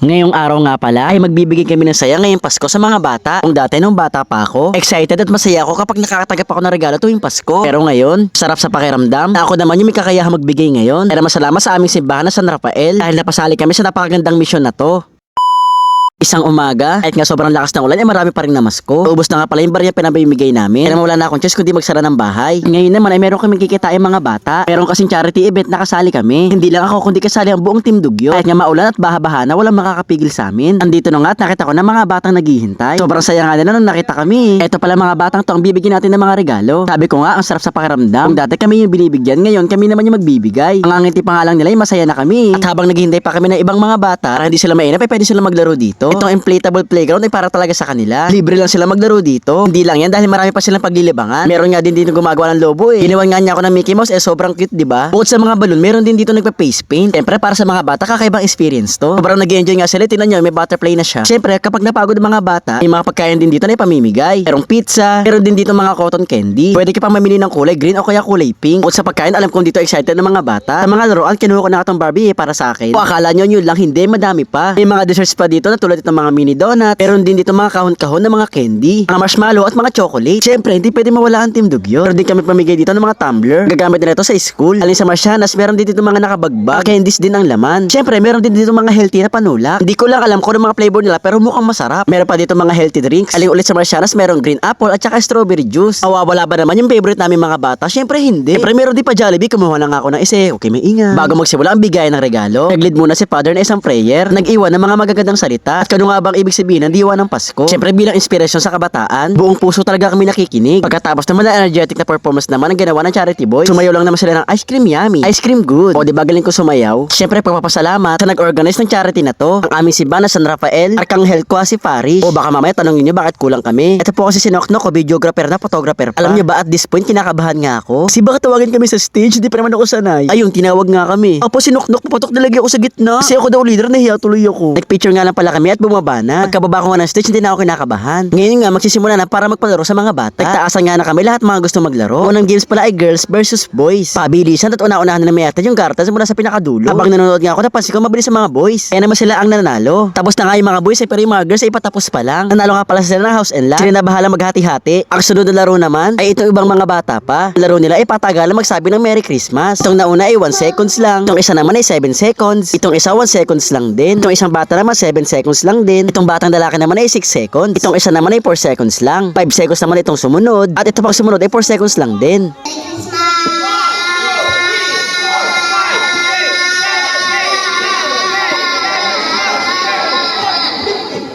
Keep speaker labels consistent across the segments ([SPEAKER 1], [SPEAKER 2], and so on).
[SPEAKER 1] Ngayong araw nga pala ay magbibigay kami ng saya ngayong Pasko sa mga bata. Kung dati nung bata pa ako, excited at masaya ako kapag nakakatanggap ako ng regalo tuwing Pasko. Pero ngayon, sarap sa pakiramdam na ako naman yung may kakayahang magbigay ngayon. Kaya masalamat sa aming simbahan na San Rafael dahil napasali kami sa napakagandang misyon na to. Isang umaga, kahit nga sobrang lakas ng ulan, marami pa rin namasko. Ubus na nga pala yung barya pinabibigay namin. Kaya wala na akong choice kundi magsara ng bahay. Ngayon naman ay meron kaming kikitain mga bata. Meron kasing charity event na kasali kami. Hindi lang ako kundi kasali ang buong team Dugyo. Kahit nga maulan at baha-baha na walang makakapigil sa amin. Andito na nga at nakita ko na mga batang naghihintay. Sobrang saya nga nila nung nakita kami. Eto pala mga batang to ang bibigyan natin ng mga regalo. Sabi ko nga, ang sarap sa pakiramdam. Kung dati kami yung binibigyan, ngayon kami naman yung magbibigay. Ang ngiti pa nga lang nila ay masaya na kami. At habang naghihintay pa kami ng ibang mga bata, para hindi sila mainip ay pwede sila maglaro dito. Itong inflatable playground ay para talaga sa kanila. Libre lang sila maglaro dito. Hindi lang yan dahil marami pa silang paglilibangan. Meron nga din dito gumagawa ng lobo eh. Ginawan nga niya ako ng Mickey Mouse sobrang cute, di ba? Bukod sa mga balon, meron din dito nagpa-face paint. Siyempre para sa mga bata kakaibang experience to. Sobrang nag-enjoy nga sila. Tingnan niyo, may butterfly na siya. Siyempre kapag napagod ang mga bata, may mga pagkain din dito na ipamimigay. Merong pizza, meron din dito mga cotton candy. Pwede ka pang mamili ng kulay green o kaya kulay pink. Bukod sa pagkain, alam kong dito excited ng mga bata. Sa mga laruan, kinuha ko na itong Barbie para sa akin. O akala nyo yun lang, hindi, madami pa. May mga desserts pa dito na tulad itong mga mini donut. Meron din dito mga kahon-kahon na mga candy, mga marshmallow at mga chocolate. Siyempre, hindi pwede mawala ang Team Dugyo. Meron din kami pamigay dito ng mga tumbler. Gagamit nila ito sa school. Alin sa Marcianas, meron din dito mga nakabagbag. Candies din ang laman. Siyempre, meron din dito mga healthy na panulak. Hindi ko lang alam kung ano mga flavor nila pero mukhang masarap. Meron pa dito mga healthy drinks. Alin ulit sa Marcianas, meron green apple at saka strawberry juice. Mawawala ba naman yung favorite namin mga bata? Siyempre, hindi. Siyempre, meron din pa Jollibee. Kumuha lang ako ng isa. Okay, may ingat. Bago magsimula ang bigayan ng regalo, nag-lead muna si Father na isang prayer. Nag-iwan ng mga magagandang salita. At kano nga bang ibig sabihin ng diwa ng Pasko? Siyempre bilang inspirasyon sa kabataan, buong puso talaga kami nakikinig. Pagkatapos naman na energetic na performance naman ang ginawa ng Charity Boys, sumayaw lang naman sila ng ice cream yummy, ice cream good. O diba galing ko sumayaw? Siyempre pagpapasalamat sa nag-organize ng charity na to, ang aming simbahan na San Rafael, Arkanghel Quasi Parish. O baka mamaya tanongin nyo bakit kulang kami. Ito po kasi si Noknok, videographer na, photographer pa. Alam nyo ba at this point kinakabahan nga ako? Kasi baka tawagin kami sa stage, di pa naman ako sanay. Ayun, tinawag nga kami. Opo si Noknok, papatok na lagi ako sa gitna. Kasi ako daw leader, nahiya tuloy ako. Nag-picture nga lang pala kami at bumaba na. Pagkababa ko nga ng stage, hindi na ako kinakabahan. Ngayon nga magsisimula na para magpalaro sa mga bata. Nagtaasan nga na kami lahat mga gusto maglaro. Unang games pala ay girls versus boys. Pabilisan at una-unahan na may atid yung kartas mula sa pinakadulo. Habang nanonood nga ako, napansin ko mabilis sa mga boys. Kaya naman sila ang nanalo. Tapos na nga yung mga boys pero yung mga girls ay patapos pa lang. Nanalo nga pala sila ng house and lot. Sila na bahala maghati-hati. Ang sunod na laro naman ay itong ibang mga bata pa. Laro nila ay patagalan magsabi ng Merry Christmas. Itong nauna ay 1 seconds lang. Itong isa naman ay 7 seconds. Itong isa 1 seconds lang din. Itong isang bata naman 7 seconds lang din. Itong batang lalaki naman ay 6 seconds. Itong isa naman ay 4 seconds lang. 5 seconds naman itong sumunod. At ito pang sumunod ay 4 seconds lang din.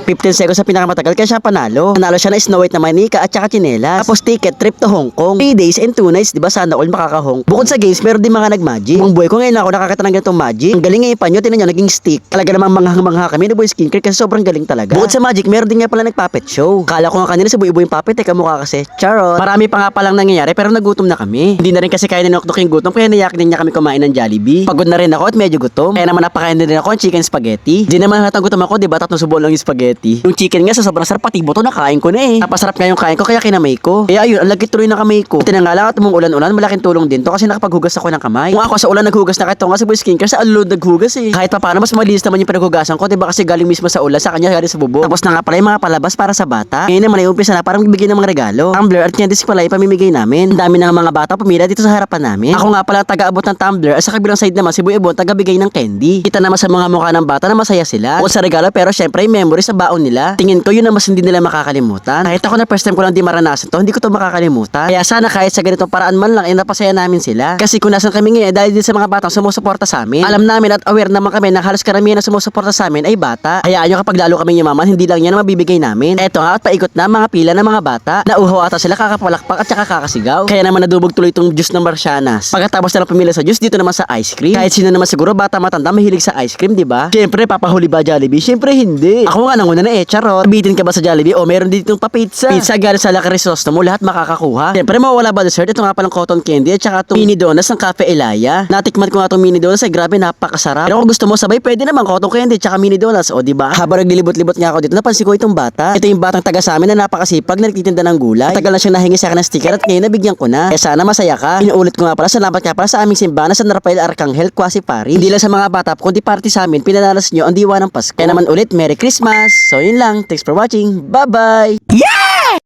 [SPEAKER 1] 15 seconds sa pinakamatagal kaya siya panalo. Nanalo siya na Snow White na manika at saka tsinelas. Tapos ticket trip to Hong Kong. 3 days and 2 nights, diba? Sana all makaka-Hong. Bukod sa games, meron din mga nag-magic. Buong buhay ko ngayon ako nakakita ng ganitong magic. Ang galing ngayon pa nyo, tinan nyo, naging stick. Talaga namang manghang-mangha kami na Boy Skincare kasi sobrang galing talaga. Bukod sa magic, meron din nga pala nag-puppet show. Kala ko nga kanina si Buy-Buy yung puppet, kamukha kasi. Charot. Marami pa nga palang nangyayari pero nagutom na kami. Hindi na rin kasi kaya ninokdok yung gutom kaya nayak din niya kami kumain ng Jollibee. Pagod na rin ako at medyo gutom. Kaya naman napakain din ako ng chicken spaghetti. Di naman hatang gutom ako, diba? Tatlong subo lang yung spaghetti. Yung chicken nga sa sobrang sarap, pati buto nakain ko na eh. Napasarap nga yung kain ko kaya kinamay ko. Kaya ayun, ang lagkit tuloy ng kamay ko. Tinangala nga at mong ulan-ulan, malaking tulong din to kasi nakapaghugas ako ng kamay. Kung ako sa ulan naghugas na kahit nga sa Boy Skincare sa alulod naghugas eh. Kahit pa paano mas malinis naman yung pinaghugasan ko, diba kasi galing mismo sa ulan, sa kanya galing sa bubong. Tapos na nga pala yung mga palabas para sa bata. Ngayon naman ay umpisa na parang bibigyan ng mga regalo. Tumbler at candies pala ipamimigay namin. Ang dami ng mga bata pumila dito sa harapan namin. Ako nga pala taga-abot ng tumbler at sa kabilang side naman si Boy Ebon taga-bigay ng candy. Kita naman sa mga mukha ng bata na masaya sila. O sa regalo pero syempre memory sa baon nila. Tingin ko yun na mas hindi nila makakalimutan. Kahit ako na first time ko lang di maranasan to, hindi ko to makakalimutan. Kaya sana kahit sa ganitong paraan man lang ay napasaya namin sila. Kasi kung nasan kami ngayon dahil din sa mga batang sumusuporta sa amin. Alam namin at aware naman kami na halos karamihan na sumusuporta sa amin ay bata. Hayaan nyo kapag lalo kami yumaman, hindi lang yan ang mabibigay namin. Eto nga at paikot na mga pila ng mga bata. Nauhaw ata sila kakapalakpak at saka kakasigaw. Kaya naman nadubog tuloy itong juice ng Marcianas. Pagkatapos na pumila sa juice, dito naman sa ice cream. Kahit sino naman siguro bata matanda mahilig sa ice cream, di ba? Siyempre papahuli ba Jollibee? Siyempre hindi. Ako nga una na charot. Bitin ka ba sa Jollibee? O meron ditong pa-pizza. Pizza galing sa La Crisostomo, lahat makakakuha. Siyempre mawala ba dessert? Ito nga palang cotton candy at saka itong mini donuts ng Cafe Elaya. Natikman ko nga itong mini donuts ay grabe napakasarap. Pero kung gusto mo sabay, pwede naman cotton candy at saka mini donuts. O diba? Habang naglilibot-libot nga ako dito, napansin ko itong bata. Ito yung batang taga sa amin na napakasipag na nagtitinda ng gulay. Tagal na siyang nahingi sa akin ng sticker at ngayon nabigyan ko na. Kaya sana masaya ka. Inuulit ko nga pala, salamat nga pala sa aming simbahan na San Rafael Arcangel Quasi Pari. Hindi lang sa mga bata kundi party sa amin, pinanalas nyo ang diwa ng Pasko. Kaya naman ulit, Merry Christmas! So yun lang, thanks for watching, bye bye! Yeah!